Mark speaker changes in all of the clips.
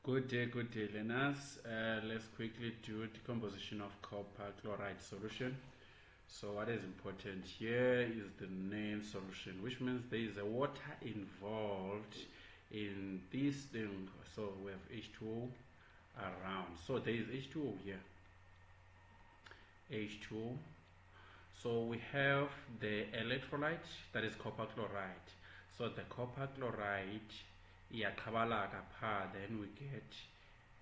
Speaker 1: Good day, learners. Let's quickly do decomposition of copper chloride solution. So what is important here is the name solution, which means there is a water involved in this thing. So we have H2O around. So there is H2O here. H2O. So we have the electrolyte, that is copper chloride. So the copper chloride, then we get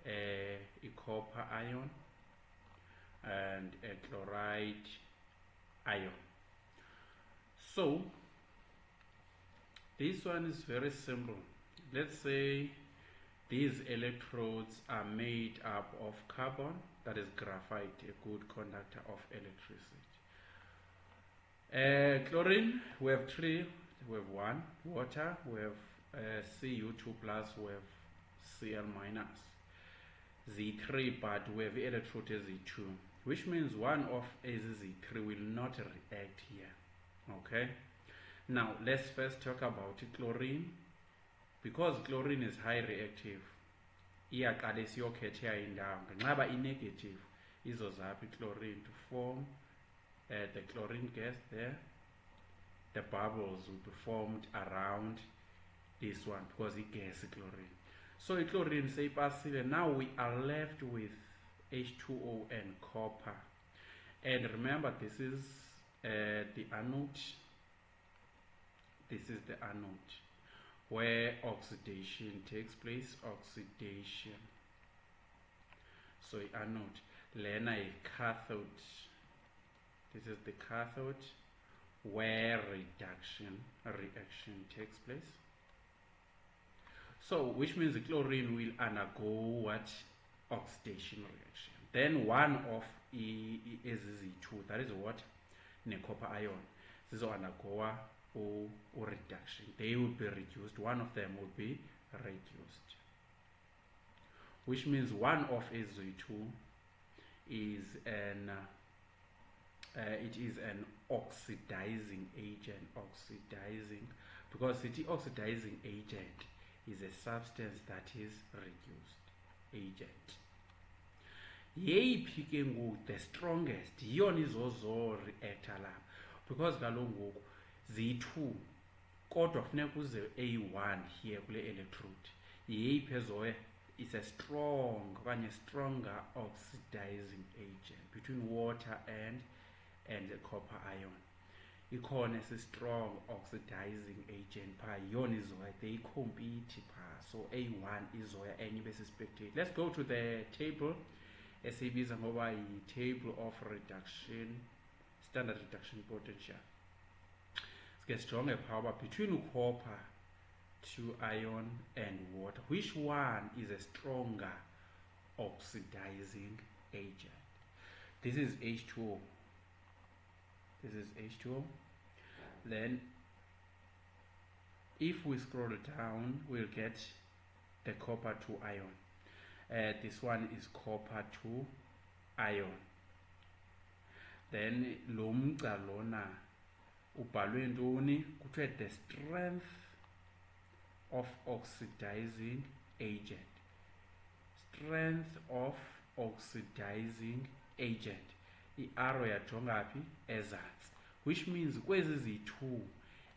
Speaker 1: a copper ion and a chloride ion. So this one is very simple. Let's say these electrodes are made up of carbon, that is graphite, a good conductor of electricity. Chlorine, we have three. We have one. Water, we have Cu2 plus, we have Cl minus. Z3, but we have electrode as Z2, which means one of Z3 will not react here. Okay. Now let's first talk about chlorine. Because chlorine is high reactive, iyaqala isiyokhetha indawo ngenxaba i-negative izozapha chlorine to form the chlorine gas there. The bubbles will be formed around this one because it gas chlorine. So chlorine seyipasile, now we are left with H2O and copper. And remember, this is the anode. This is the anode where oxidation takes place. Oxidation. So anode. Lena a cathode. This is the cathode where reaction takes place. So which means the chlorine will undergo what? Oxidation reaction. Then one of is Z2, that is what? Ne copper ion. This will undergo or reduction. They will be reduced. One of them will be reduced. Which means one of Z2 is an it is an oxidizing agent. Oxidizing, because the oxidizing agent is a substance that is reduced agent. Yeyiphi ke ngoku the strongest? Yiyona izozo reactor lapha, because kaloku Z2 kodwa funeka kuze A1 here kule electrode. Yeyiphi ezoya? It's a strong okanye stronger oxidizing agent between water and the copper ion. Ikhona esi-strong oxidizing agent phaa, yona izoya, they compete phaa. So A1 izoya enye bese-spectate. Let's go to the table esiyibiza ngoba yi-table of reduction, standard reduction potential. Sike sijonge phaa uba between copper, 2 ion and water, which one is a stronger oxidizing agent? This is H2O. This is H2O. Then if we scroll down, we'll get the copper 2 ion. This one is copper 2 ion. Then lo mgca lona ubhalwe ntoni? Kuthiwe the strength of oxidizing agent. Strength of oxidizing agent. I-arrow yajonga phi? Ezantsi, which means kwezi Z2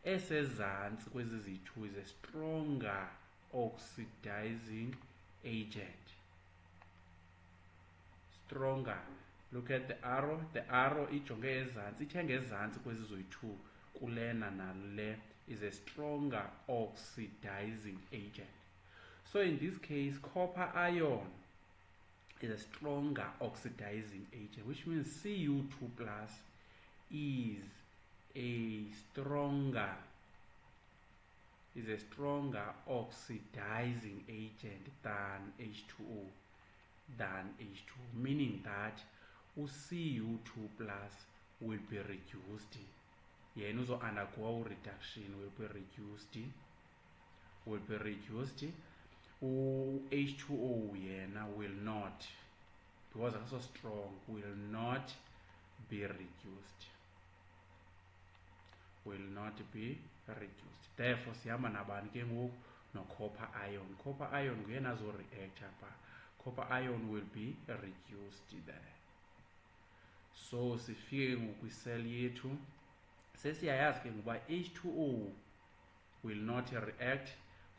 Speaker 1: esezantsi kwezi Z2 is a stronger oxidizing agent. Stronger. Look at the arrow. The arrow ijonge ezantsi, ithe ngezantsi kwezi Z2 kulena nale is a stronger oxidizing agent. So in this case, copper ion is a stronger oxidizing agent, which means Cu2 plus is a stronger oxidizing agent than H2O, meaning that Cu2 plus will be reduced. Yena uzo undergo reduction, will be reduced. H2O yena will not, because it's so strong, will not be reduced. Therefore sihamba nabani ke ngoku? no-copper ion. Copper ion nguyena azo-reacta pha. Copper ion will be reduced there. So sifike ngokwisel yethu sesiyayazi ke ngoba H2O will not react,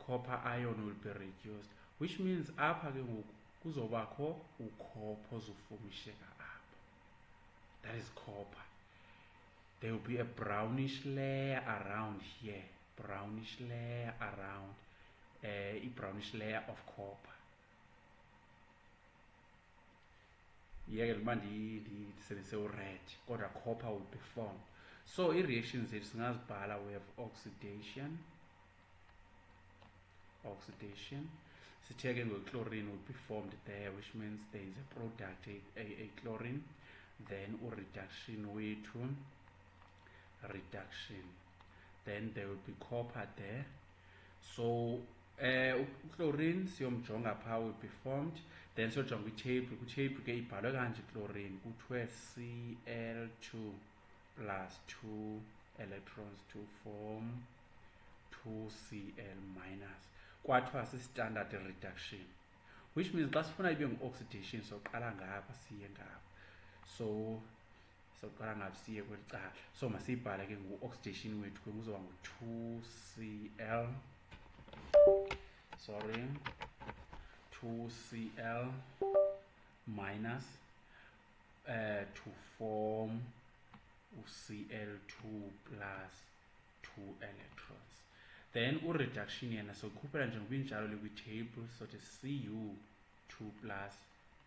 Speaker 1: copper ion will be reduced, which means apha ke ngoku kuzobakho ukhopho ozofomisheka apha. That is copper. There will be a brownish layer around here, brownish layer around a brownish layer of copper. Yeke noma ndisebenzise u-red kodwa copper will be formed. So i-reactions zethu singazibhala, we have oxidation. Sithe chlorine will be formed there, which means there is a product, a chlorine. Then reduction wethu, reduction. Then there will be copper there. So chlorine siyomjonga pha will be formed. Then sojonga i-table. Ku-table ke ibhalwe kanje chlorine kuthiwe Cl2 plus 2 electrons to form 2Cl minus. Kwathiwa si-standard reduction, which means xa sifuna ibe ngu-oxidation soqala ngapha siye ngapha. So soqala ngapha siye kweli cala. So masiyibhale ke ngu-oxidation wethu ke kuzoba ngu-2Cl, sorry, 2Cl minus to form Cl2 plus 2 electrons. Then reduction yena sokhuphela njengoba injalo kwi-table, so to Cu2 plus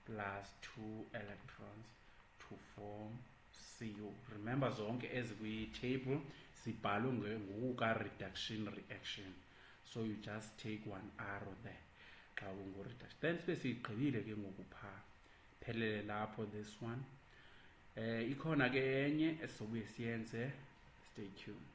Speaker 1: 2 electrons to form Cu. Remember zonke ezikwi-table sibhalwe ngokuka-reduction reaction. So you just take one arrow there xa ungu-reduction. Then sibe siyigqibile ke ngokupha phelele lapho this one. Ikhona ke enye esizobuye siyenze. Stay tuned.